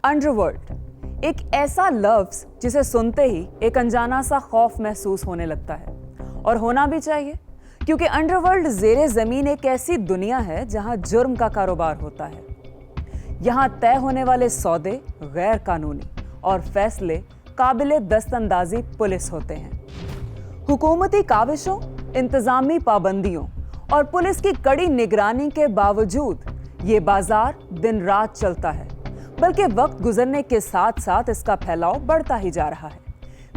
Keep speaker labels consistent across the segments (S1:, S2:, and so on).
S1: Underworld एक ऐसा लफ्ज जिसे सुनते ही एक अनजाना सा खौफ महसूस होने लगता है, और होना भी चाहिए, क्योंकि अंडरवर्ल्ड ज़ेरे ज़मीन एक ऐसी दुनिया है जहां जुर्म का कारोबार होता है। यहां तय होने वाले सौदे गैर कानूनी और फैसले काबिले दस्तंदाजी पुलिस होते हैं। हुकूमती काविशों, इंतजामी पाबंदियों और पुलिस की कड़ी निगरानी के बावजूद ये बाजार दिन रात चलता है, बल्कि वक्त गुजरने के साथ साथ इसका फैलाव बढ़ता ही जा रहा है।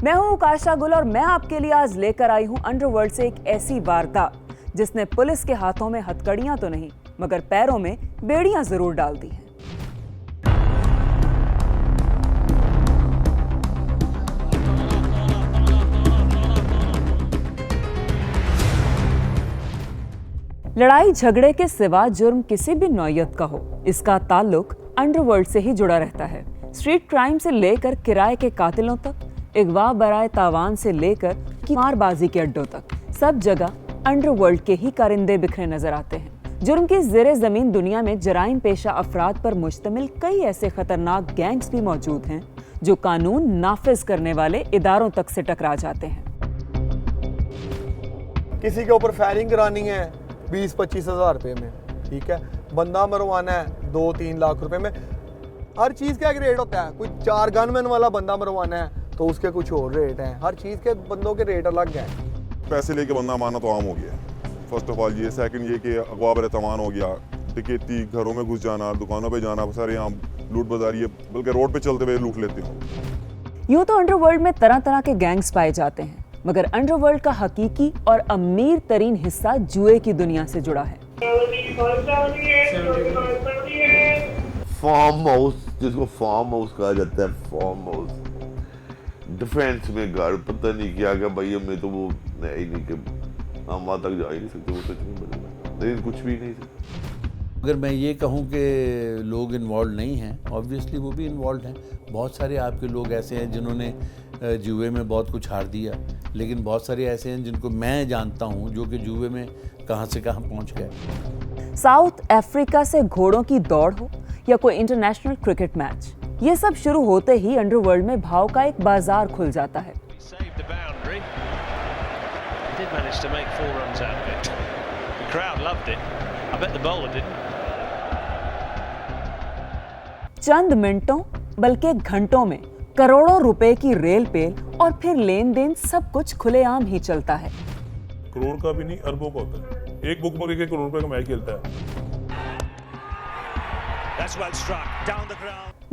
S1: मैं हूं उकाशा गुल और मैं आपके लिए आज लेकर आई हूं अंडरवर्ल्ड से एक ऐसी वारदात जिसने पुलिस के हाथों में हथकड़ियां तो नहीं मगर पैरों में बेड़ियां जरूर डाल दी हैं। लड़ाई झगड़े के सिवा जुर्म किसी भी नौयत का हो, इसका ताल्लुक अंडरवर्ल्ड से ही जुड़ा रहता है। स्ट्रीट क्राइम से लेकर किराए के कातिलों तक, अगवा बराए तावान से लेकर मारबाजी के अड्डों तक, सब जगह अंडरवर्ल्ड के ही कारिंदे बिखरे नजर आते हैं। जुर्म की ज़ेरे ज़मीन दुनिया में जराइम पेशा अफराद पर मुश्तमिल कई ऐसे खतरनाक गैंग्स भी मौजूद हैं जो कानून नाफिज करने वाले इदारों तक से टकरा जाते हैं।
S2: किसी के ऊपर फायरिंग करानी है 20-25 हज़ार रुपए में, ठीक है, बंदा मरवाना है 2-3 लाख रुपए में। हर चीज़ का एक रेट होता है। कोई 4 गनमैन वाला बंदा मरवाना है तो उसके कुछ और रेट हैं। हर चीज़ के बंदों के रेट अलग हैं।
S3: पैसे लेके बंदा मारना तो आम हो गया है, फर्स्ट ऑफ ऑल ये। सेकंड ये कि अगवा बर तमान हो गया, डकैती, घरों में घुस जाना, दुकानों पे जाना, सारे यहाँ लूट बाजारी, बल्कि रोड पे चलते हुए लूट लेते हैं।
S1: यूं तो अंडरवर्ल्ड में तरह तरह के गैंग्स पाए जाते हैं, मगर अंडरवर्ल्ड का हकीकी और अमीर तरीन हिस्सा जुए की दुनिया से जुड़ा है।
S4: फार्म हाउस, जिसको फार्म हाउस कहा जाता है, फार्म हाउस डिफेंस में घर, पता नहीं क्या भाई, हमें तो वो नहीं कि हम वहाँ तक जा ही नहीं सकते, वो सच में बदलना, लेकिन कुछ भी नहीं सकते।
S5: अगर मैं ये कहूँ कि लोग इन्वॉल्व नहीं हैं, ऑब्वियसली वो भी इन्वॉल्व हैं। बहुत सारे आपके लोग ऐसे हैं जिन्होंने जुए में बहुत कुछ हार दिया, लेकिन बहुत सारे ऐसे हैं जिनको मैं जानता हूँ जो कि जुए में कहाँ से कहाँ पहुँच गए।
S1: साउथ अफ्रीका से घोड़ों की दौड़ हो या कोई इंटरनेशनल क्रिकेट मैच, ये सब शुरू होते ही अंडरवर्ल्ड में भाव का एक बाजार खुल जाता है। चंद मिनटों बल्कि घंटों में करोड़ों रुपए की रेल पेल और फिर लेन देन, सब कुछ खुलेआम ही चलता है।
S6: करोड़ का भी नहीं, अरबों का होता है। एक बुक में 1 करोड़ रुपए का मैच खेलता है।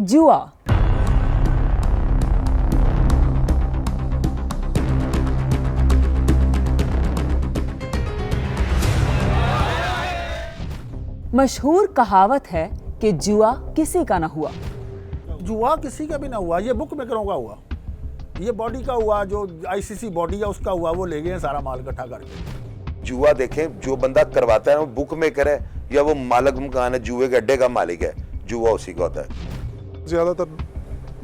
S1: जुआ मशहूर कहावत है कि जुआ किसी का ना हुआ।
S7: जुआ किसी का भी ना हुआ, ये बुक मेकरों का हुआ, ये बॉडी का हुआ, जो आईसीसी बॉडी है उसका हुआ, वो ले गए सारा माल इकट्ठा करके।
S8: जुआ देखें, जो बंदा करवाता है वो बुक मेकर है या वो मालिक मकान है, जुए के अड्डे का मालिक है, जुआ उसी का होता है।
S6: ज्यादातर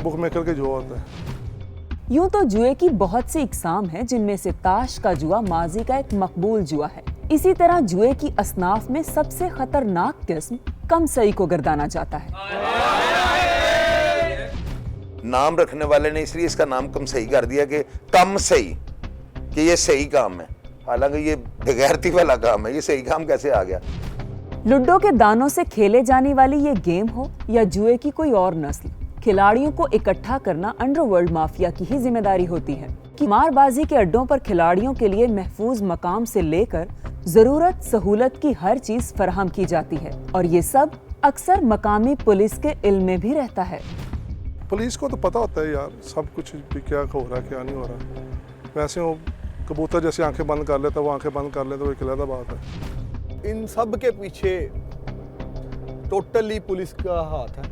S6: बुक मेकर के जुआ होता है।
S1: यूं तो जुए की बहुत सी इकसाम है, जिनमें से ताश का जुआ माजी का एक मकबूल जुआ है। इसी तरह जुए की असनाफ में सबसे खतरनाक किस्म कम सही को गर्दाना जाता है।
S8: नाम रखने वाले ने इसलिए इसका नाम कम सही कर दिया कि कम सही, कि ये सही काम है, हालांकि ये बेगैरती वाला काम है। ये सही काम कैसे आ गया?
S1: लुड्डो के दानों से खेले जाने वाली ये गेम हो या जुए की कोई और नस्ल, खिलाड़ियों को इकट्ठा करना अंडरवर्ल्ड माफिया की ही जिम्मेदारी होती है कि मारबाजी के अड्डों पर खिलाड़ियों के लिए महफूज मकाम से लेकर जरूरत सहूलत की हर चीज फराहम की जाती है, और ये सब अक्सर मकामी पुलिस के इल्म में भी रहता है।
S6: पुलिस को तो पता होता है यार सब कुछ भी, क्या हो रहा है क्या नहीं हो रहा। वैसे वो कबूतर जैसे आंखें बंद कर लेता, वो आंखें बंद कर लेता, वो एक अलग बात है।
S2: इन सब के पीछे टोटली पुलिस का हाथ है।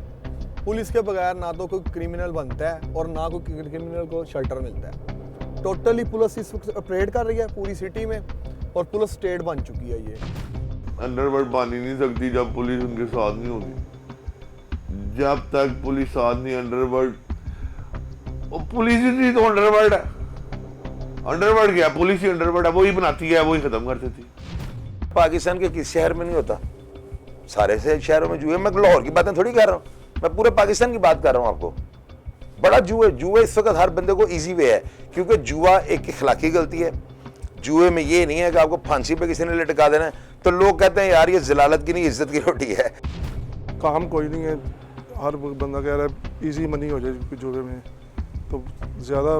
S2: पुलिस के बगैर ना तो कोई क्रिमिनल बनता है और ना कोई क्रिमिनल को शेल्टर मिलता है। टोटली पुलिस इस वक्त ऑपरेट कर रही है पूरी सिटी में, और पुलिस स्टेट बन चुकी है। ये
S4: अंडरवर्ल्ड बन ही नहीं सकती जब पुलिस उनके साथ नहीं होगी। जब तक पुलिस साथ नहीं, अंडरवर्ल्ड, पुलिस ही नहीं तो अंडरवर्ल्ड है। अंडरवर्ल्ड क्या, पुलिस ही अंडरवर्ल्ड है, वो ही बनाती है, वो ही खत्म कर देती है।
S8: पाकिस्तान के किस शहर में नहीं होता? सारे से शहरों में जुए। मैं लाहौर की बातें थोड़ी कर रहा हूँ, मैं पूरे पाकिस्तान की बात कर रहा हूं आपको। बड़ा जुए इस वक्त हर बंदे को इजी वे है, क्योंकि जुआ एक इखलाकी गलती है। जुए में ये नहीं है कि आपको फांसी पे किसी ने लटका देना है, तो लोग कहते हैं यार ये जलालत की नहीं इज्जत की रोटी है।
S6: काम कोई नहीं है, हर बंदा कह रहा है इजी मनी हो जाए जुए में, तो ज़्यादा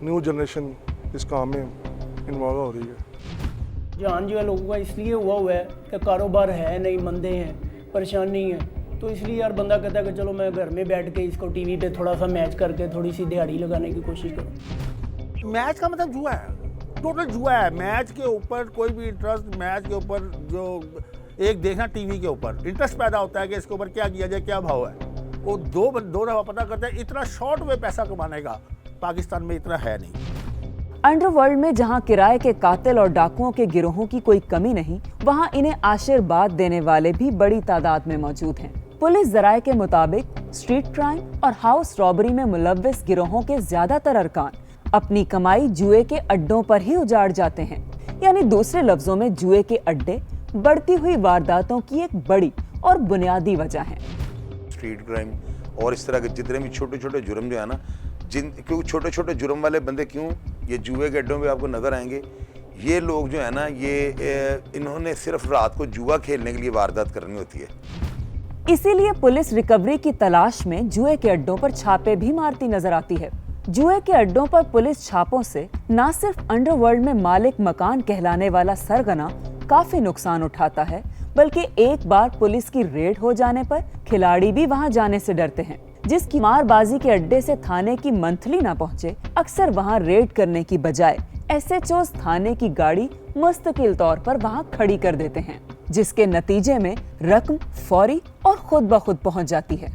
S6: न्यू जनरेशन इस काम में इन्वॉल्व हो रही है।
S9: जान जो है लोगों का इसलिए हुआ है कि कारोबार है नहीं, मंदे हैं, परेशानी है, तो इसलिए यार बंदा कहता है कि चलो मैं घर में बैठ के इसको टीवी पे थोड़ा सा मैच करके थोड़ी सी दिहाड़ी लगाने की कोशिश करूँ।
S7: मैच का मतलब जुआ है, टोटल जुआ है। मैच के ऊपर कोई भी इंटरेस्ट, मैच के ऊपर जो एक देखना टीवी के ऊपर इंटरेस्ट पैदा होता है कि इसके ऊपर क्या किया जाए, क्या भाव है, वो दो दफा पता करते हैं। इतना शॉर्ट में पैसा कमाने का पाकिस्तान में इतना है नहीं।
S1: अंडरवर्ल्ड में जहां किराए के कातिल और डाकुओं के गिरोहों की कोई कमी नहीं, वहां इन्हें आशीर्वाद देने वाले भी बड़ी तादाद में मौजूद हैं। पुलिस जराये के मुताबिक स्ट्रीट क्राइम और हाउस रॉबरी में मुलव्विस गिरोहों के ज्यादातर अरकान अपनी कमाई जुए के अड्डों पर ही उजाड़ जाते हैं। यानी दूसरे लफ्जों में जुए के अड्डे बढ़ती हुई वारदातों की एक बड़ी और बुनियादी वजह है।
S8: स्ट्रीट क्राइम और इस तरह के जितने भी छोटे छोटे जुर्म जो है ना, क्योंकि छोटे छोटे जुर्म वाले बंदे क्यों ये जुए के अड्डों पे आपको नजर आएंगे, ये लोग जो है ना, ये इन्होंने सिर्फ रात को जुआ खेलने के लिए वारदात करनी होती है।
S1: इसीलिए पुलिस रिकवरी की तलाश में जुए के अड्डों पर छापे भी मारती नजर आती है। जुए के अड्डों पर पुलिस छापों से न सिर्फ अंडरवर्ल्ड में मालिक मकान कहलाने वाला सरगना काफी नुकसान उठाता है, बल्कि एक बार पुलिस की रेड हो जाने पर खिलाड़ी भी वहां जाने से डरते हैं। जिसकी मारबाजी के अड्डे से थाने की मंथली ना पहुंचे, अक्सर वहां रेड करने की बजाय एसएचओ थाने की गाड़ी मुस्तकिल तौर पर वहां खड़ी कर देते हैं, जिसके नतीजे में रकम फौरी और खुद ब खुद पहुंच जाती है।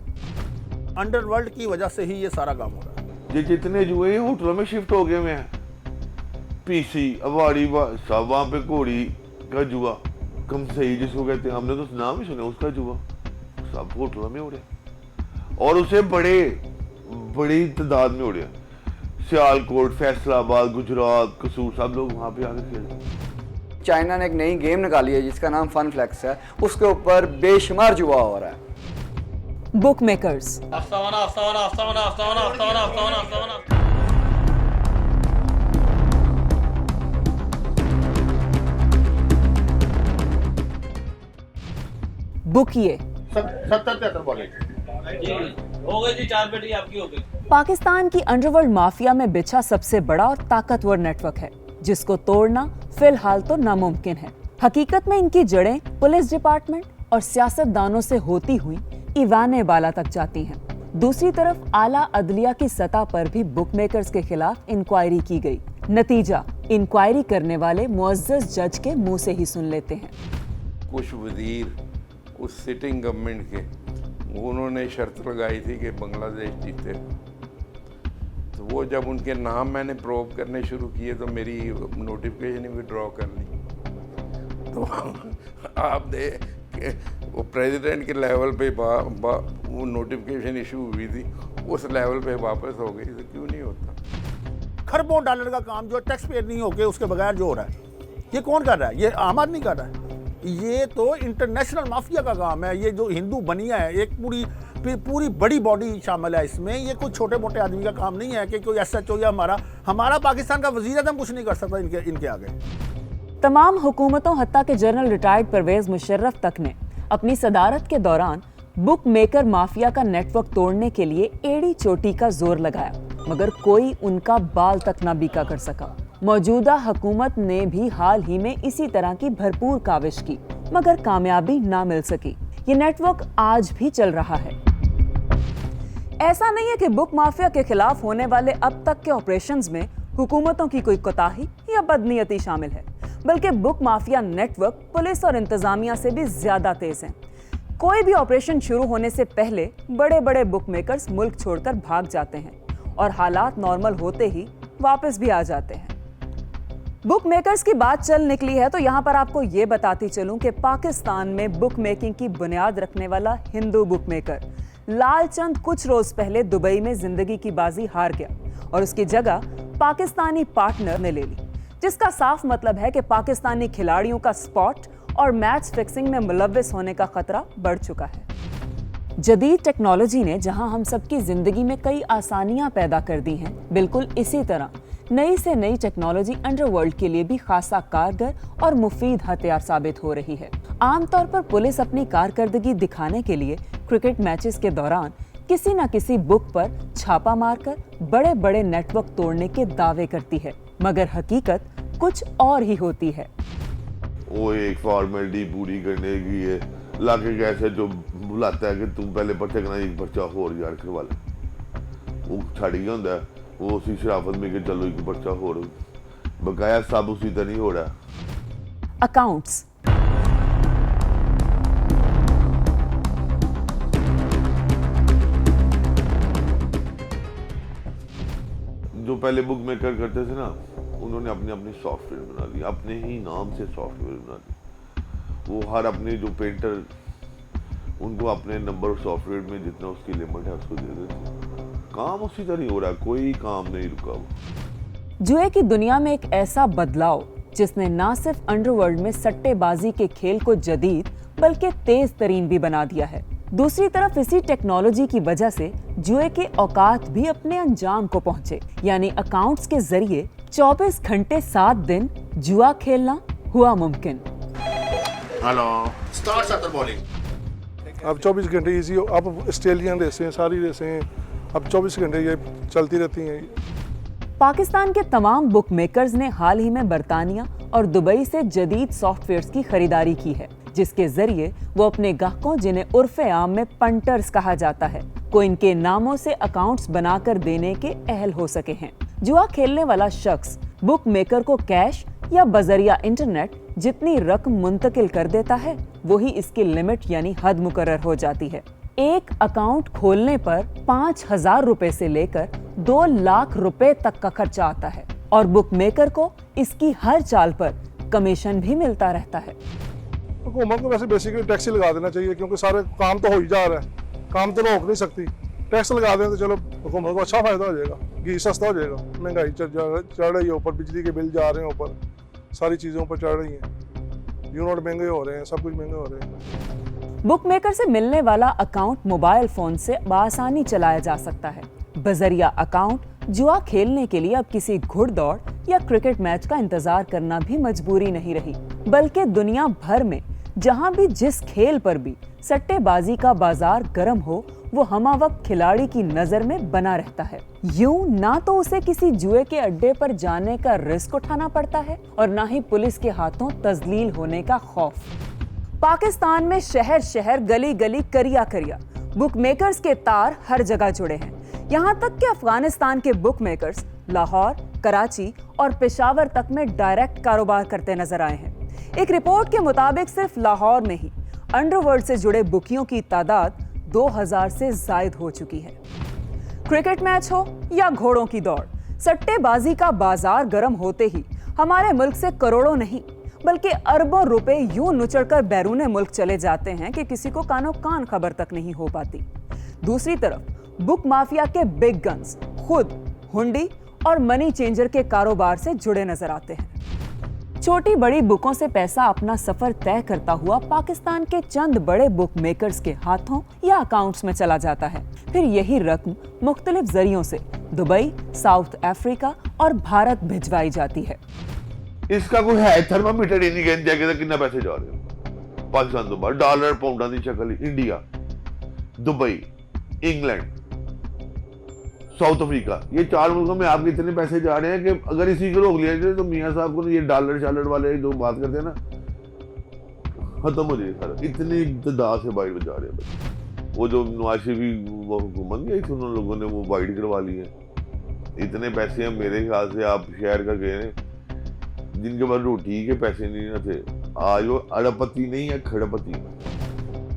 S7: अंडरवर्ल्ड की वजह से ही ये सारा काम हो रहा है।
S4: ये जितने जुए हैं होटलों में शिफ्ट हो गए हुए हैं। पीसी, अवाड़ी, सब वहाँ पे घोड़ी का जुआ, कम सही जिसको कहते हैं, हमने तो नाम ही सुना उसका जुआ, सब होटलों में हो रहे और उसे बड़ी तादाद में हो रहे। सियालकोट, फैसलाबाद, गुजरात, कसूर, सब लोग वहाँ पे आके खेलते हैं।
S10: चाइना ने एक नई गेम निकाली है जिसका नाम फन फ्लेक्स है, उसके ऊपर बेशुमार जुआ हो रहा है।
S1: बुक मेकर्स बुकिए
S7: 70-73 बॉल
S11: हो गई जी, 4 पेटी आपकी हो गई।
S1: पाकिस्तान की अंडरवर्ल्ड माफिया में बिछा सबसे बड़ा और ताकतवर नेटवर्क है, जिसको तोड़ना फिलहाल तो नामुमकिन है। हकीकत में इनकी जड़ें पुलिस डिपार्टमेंट और सियासतदानों से होती हुई ईवाने बाला तक जाती हैं। दूसरी तरफ आला अदलिया की सतह पर भी बुकमेकर्स के खिलाफ इंक्वायरी की गई। नतीजा इंक्वायरी करने वाले मुअज़्ज़ज़ जज के मुंह से ही सुन लेते हैं।
S12: कुछ वजीर उस सिटिंग गवर्नमेंट के, उन्होंने शर्त लगाई थी कि बांग्लादेश जीते, तो वो जब उनके नाम मैंने प्रोब करने शुरू किए तो मेरी नोटिफिकेशन ही विड्रॉ कर ली। तो आप दे वो प्रेसिडेंट के लेवल पे वो नोटिफिकेशन इशू हुई थी, उस लेवल पे वापस हो गई, तो क्यों नहीं होता।
S7: खरबों डॉलर का काम जो टैक्स पेड नहीं होके उसके बगैर जो हो रहा है, ये कौन कर रहा है? ये आम आदमी कर रहा है। ये तो इंटरनेशनल माफिया का काम है। ये जो हिंदू बनिया है, एक पूरी बड़ी बॉडी शामिल है इसमें। ये कोई छोटे मोटे आदमी का काम नहीं है कि कोई एसएचओ या हमारा पाकिस्तान का वजीर आज़म कुछ नहीं कर सकता इनके आगे।
S1: तमाम हुकूमतों हत्ता के जनरल रिटायर्ड परवेज मुशर्रफ तक ने अपनी सदारत के दौरान बुक मेकर माफिया का नेटवर्क तोड़ने के लिए एड़ी चोटी का जोर लगाया, मगर कोई उनका बाल तक ना बीका कर सका। मौजूदा हुकूमत ने भी हाल ही में इसी तरह की भरपूर काविश की, मगर कामयाबी ना मिल सकी। ये नेटवर्क आज भी चल रहा है। ऐसा नहीं है कि बुक माफिया के खिलाफ होने वाले अब तक के ऑपरेशंस में हुकूमतों की कोई कोताही या बदनीयती शामिल है, बल्कि बुक माफिया नेटवर्क पुलिस और इंतजामिया से भी ज्यादा तेज है। कोई भी ऑपरेशन शुरू होने से पहले बड़े बड़े बुक मेकर्स मुल्क छोड़कर भाग जाते हैं और हालात नॉर्मल होते ही वापस भी आ जाते हैं। बुक मेकर्स की बात चल निकली है तो यहाँ पर आपको ये बताती चलूं कि पाकिस्तान में बुक मेकिंग की बुनियाद रखने वाला हिंदू बुक मेकर लालचंद कुछ रोज पहले दुबई में जिंदगी की बाजी हार गया और उसकी जगह पाकिस्तानी पार्टनर ने ले ली, जिसका साफ मतलब है कि पाकिस्तानी खिलाड़ियों का स्पॉट और मैच फिक्सिंग में मुलव्विस होने का खतरा बढ़ चुका है। जदीद टेक्नोलॉजी ने जहां हम सबकी जिंदगी में कई आसानियां पैदा कर दी हैं, बिल्कुल इसी तरह नई से नई टेक्नोलॉजी अंडरवर्ल्ड के लिए भी खासा कारगर और मुफीद हथियार साबित हो रही है। आमतौर पर पुलिस अपनी कारकर्दगी दिखाने के लिए क्रिकेट मैचेस के दौरान किसी न किसी बुक पर छापा मारकर बड़े बड़े नेटवर्क तोड़ने के दावे करती है, मगर हकीकत कुछ और ही होती है।
S4: वो एक फॉर्मेलिटी पूरी करने की है, लाके कैसे जो बुलाता है कि तुम पहले पर्चे करना, एक पर्चा होर यार करवा ले, वो छड़ गया होंदा है, वो उसी शराफत में कि चलो एक पर्चा होर, बकाया सब उसी तरह ही हो रहा है।
S1: अकाउंट्स
S4: जो पहले बुक मेकर करते थे ना, उन्होंने अपने अपने सॉफ्टवेयर बना लिए, अपने ही नाम से सॉफ्टवेयर बना लिए। वो हर अपने जो पेंटर, उनको अपने नंबर सॉफ्टवेयर में जितना उसकी लिमिट है उसको दे देते। काम उसी तरह ही हो रहा है, कोई काम नहीं रुका हुआ।
S1: जुए की दुनिया में एक ऐसा बदलाव जिसने ना सिर्फ अंडरवर्ल्ड में सट्टेबाजी के खेल को जदीद बल्कि तेज तरीन भी बना दिया है, दूसरी तरफ इसी टेक्नोलॉजी की वजह से जुए के औकात भी अपने अंजाम को पहुंचे। यानी अकाउंट्स के जरिए 24 घंटे 7 दिन जुआ खेलना हुआ मुमकिन।
S4: हेलो, स्टार्ट सेटर बॉलिंग।
S6: अब 24 घंटे इजी, अब ऑस्ट्रेलियन रेसें, सारी रेसें अब 24 घंटे ये चलती रहती हैं।
S1: पाकिस्तान के तमाम बुक मेकर्स ने हाल ही में बरतानिया और दुबई से जदीद सॉफ्टवेयर्स की खरीदारी की है, जिसके जरिए वो अपने ग्राहकों, जिन्हें उर्फे आम में पंटर्स कहा जाता है, को इनके नामों से अकाउंट्स बनाकर देने के अहल हो सके हैं। जुआ खेलने वाला शख्स बुक मेकर को कैश या बजरिया इंटरनेट जितनी रकम मुंतकिल कर देता है, वही इसकी लिमिट यानी हद मुकर्रर हो जाती है। एक अकाउंट खोलने पर 5,000 रुपए से लेकर 2 लाख रुपए तक का खर्चा आता है और बुक मेकर को इसकी हर चाल पर कमीशन भी मिलता रहता है।
S6: हुकूमत को वैसे बेसिकली टैक्स लगा देना चाहिए, क्योंकि सारे काम तो हो ही जा रहा है, काम तो रोक नहीं सकती। टैक्स लगा दें तो चलो हुकूमत को अच्छा फायदा हो जाएगा, घी सस्ता हो जाएगा। महंगाई चढ़ रही है ऊपर, बिजली के बिल जा रहे हैं ऊपर, सारी चीज़ों पर चढ़ रही हैं, यूनिट महंगे हो रहे हैं, सब कुछ महंगे हो रहे हैं।
S1: बुक मेकर से मिलने वाला अकाउंट मोबाइल फोन से आसानी चलाया जा सकता है। बजरिया अकाउंट जुआ खेलने के लिए अब किसी घुड़दौड़ या क्रिकेट मैच का इंतजार करना भी मजबूरी नहीं रही, बल्कि दुनिया भर में जहां भी जिस खेल पर भी सट्टेबाजी का बाजार गर्म हो, वो हमावक्त खिलाड़ी की नजर में बना रहता है। यूं ना तो उसे किसी जुए के अड्डे पर जाने का रिस्क उठाना पड़ता है और ना ही पुलिस के हाथों तजलील होने का खौफ। पाकिस्तान में शहर शहर, गली गली, करिया करिया बुक मेकर्स के तार हर जगह जुड़े हैं। यहाँ तक कि अफगानिस्तान के बुक मेकर्स लाहौर, कराची और पेशावर तक में डायरेक्ट कारोबार करते नजर आए हैं। एक रिपोर्ट के मुताबिक सिर्फ लाहौर में ही अंडरवर्ल्ड से जुड़े बुकियों की तादाद 2000 से जायद हो चुकी है। क्रिकेट मैच हो या घोड़ों की दौड़, सट्टेबाजी का बाजार गर्म होते ही हमारे मुल्क से करोड़ों नहीं बल्कि अरबों रुपए यूं नुचड़कर बैरूने मुल्क चले जाते हैं कि किसी को कानो कान खबर तक नहीं हो पाती। दूसरी तरफ बुक माफिया के बिग गन्स खुद हुंडी और मनी चेंजर के कारोबार से जुड़े नजर आते हैं। छोटी बड़ी बुकों से पैसा अपना सफर तय करता हुआ पाकिस्तान के चंद बड़े बुक मेकर्स के हाथों या अकाउंट्स में चला जाता है। फिर यही रकम मुख्तलिफ जरियों से दुबई, साउथ अफ्रीका और भारत भिजवाई जाती है।
S4: इसका कोई है थर्मामीटर ही नहीं कहते कि कितना पैसे जा रहे हो। पाकिस्तान तो बाहर डॉलर पाउंडा की शक्ल, India, Dubai, England, south Africa, ये 4 मुल्कों में आपके इतने पैसे जा रहे हैं कि अगर इसी को रोक लिया जाए तो मियाँ साहब को ये डॉलर शालर वाले जो बात करते हैं ना, खत्म हो जाए सारा। इतनी तादाद से बाइट बजा रहे हैं। वो जो नवाज शरीफ वो हुकूमत गई थी, उन लोगों ने वो बाइट करवा ली है। इतने पैसे हैं मेरे ख्याल से आप शहर का गए जिनके पास रोटी के पैसे नहीं थे, आज वो अड़पति नहीं है, खड़पति।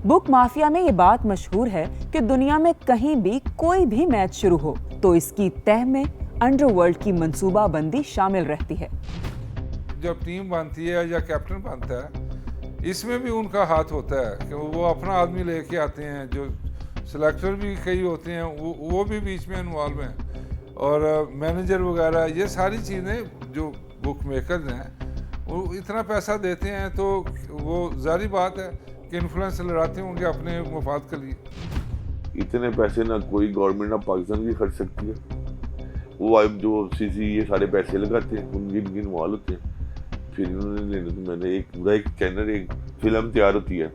S1: बुक माफिया में ये बात मशहूर है कि दुनिया में कहीं भी कोई भी मैच शुरू हो तो इसकी तह में अंडरवर्ल्ड की मंसूबाबंदी शामिल रहती है।
S13: जब टीम बनती है या कैप्टन बनता है, इसमें भी उनका हाथ होता है कि वो अपना आदमी लेके आते हैं। जो सिलेक्टर भी कई होते हैं वो भी बीच में इन्वॉल्व हैं, और मैनेजर वगैरह, ये सारी चीज़ें जो बुक मेकर्स हैं वो इतना पैसा देते हैं, तो वो जारी बात है कि इन्फ्लुएंस लड़ाते होंगे अपने मफाद के लिए।
S4: इतने पैसे ना कोई गवर्नमेंट ऑफ पाकिस्तान की खर्च सकती है। वो अब जो सीसी ये सारे पैसे लगाते हैं, उनके इन्वॉल्व होते हैं, फिर इन्होंने लेने तो मैंने एक पूरा एक चैनल, एक फिल्म तैयार होती है।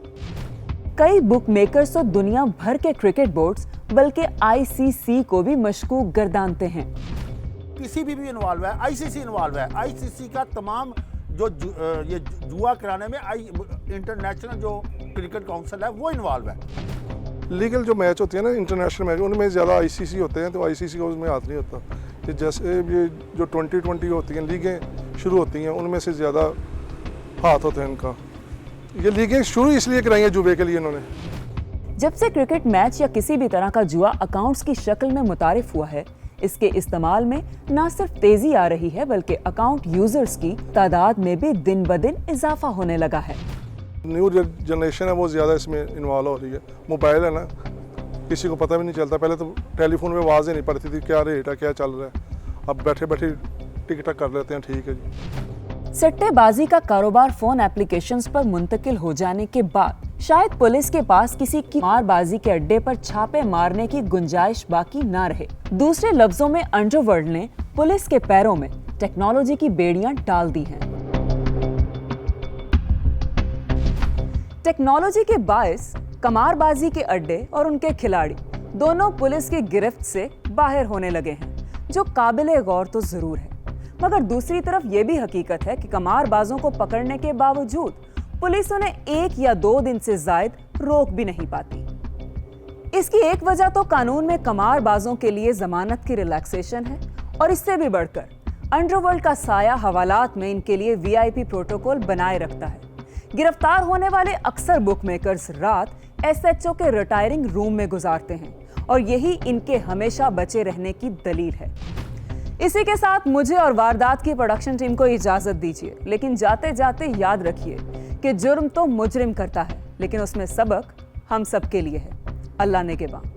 S1: कई बुक मेकर्स तो दुनिया भर के क्रिकेट बोर्ड्स बल्कि आईसीसी को भी मशकूक गर्दानते हैं।
S7: पीसीबी भी इन्वॉल्व है, आईसीसी इन्वॉल्व है। आईसीसी का तमाम जो ये जुआ कराने में इंटरनेशनल जो क्रिकेट काउंसिल है वो इन्वॉल्व है।
S6: लीगल जो मैच होते हैं ना, इंटरनेशनल मैच, उनमें ज़्यादा आईसीसी होते हैं, तो आईसीसी का उसमें हाथ नहीं होता। ये जैसे ये जो 2020 होती हैं लीगें शुरू होती हैं, उनमें से ज़्यादा हाथ होते हैं इनका। ये लीगें शुरू इसलिए कराई हैं जुए के लिए इन्होंने।
S1: जब से क्रिकेट मैच या किसी भी तरह का जुआ अकाउंट्स की शक्ल में मुतारिफ हुआ है, इसके इस्तेमाल में न सिर्फ तेजी आ रही है बल्कि अकाउंट यूजर्स की तादाद में भी दिन ब दिन इजाफा होने लगा है।
S6: न्यू जनरेशन है वो ज़्यादा इसमें इन्वॉल्व हो रही है। मोबाइल है ना, किसी को पता भी नहीं चलता। पहले तो टेलीफोन में आवाज़ ही नहीं पड़ती थी क्या रेट है, क्या चल रहा है। अब बैठे बैठे टिक टक कर लेते हैं, ठीक है जी।
S1: सट्टेबाजी का कारोबार फोन एप्लीकेशंस पर मुंतकिल हो जाने के बाद शायद पुलिस के पास किसी की मारबाजी के अड्डे पर छापे मारने की गुंजाइश बाकी ना रहे। दूसरे लफ्जों में अंडरवर्ल्ड ने पुलिस के पैरों में टेक्नोलॉजी की बेड़ियां डाल दी हैं। टेक्नोलॉजी के बायस कमारबाजी के अड्डे और उनके खिलाड़ी दोनों पुलिस की गिरफ्त से बाहर होने लगे हैं, जो काबिले गौर तो जरूर है। मगर दूसरी तरफ यह भी हकीकत है कि कमारबाजों को पकड़ने के बावजूद पुलिस उन्हें 1 या 2 दिन से जायद रोक भी नहीं पाती। इसकी एक वजह तो कानून में कमारबाजों के लिए जमानत की रिलैक्सेशन है, और इससे भी बढ़कर अंडरवर्ल्ड का साया हवालात में इनके लिए वीआईपी प्रोटोकॉल बनाए रखता है। गिरफ्तार होने वाले अक्सर बुकमेकर्स रात एसएचओ के रिटायरिंग रूम में गुजारते हैं, और यही इनके हमेशा बचे रहने की दलील है। इसी के साथ मुझे और वारदात की प्रोडक्शन टीम को इजाजत दीजिए, लेकिन जाते जाते याद रखिए कि जुर्म तो मुजरिम करता है, लेकिन उसमें सबक हम सबके लिए है। अल्लाह ने के बाद।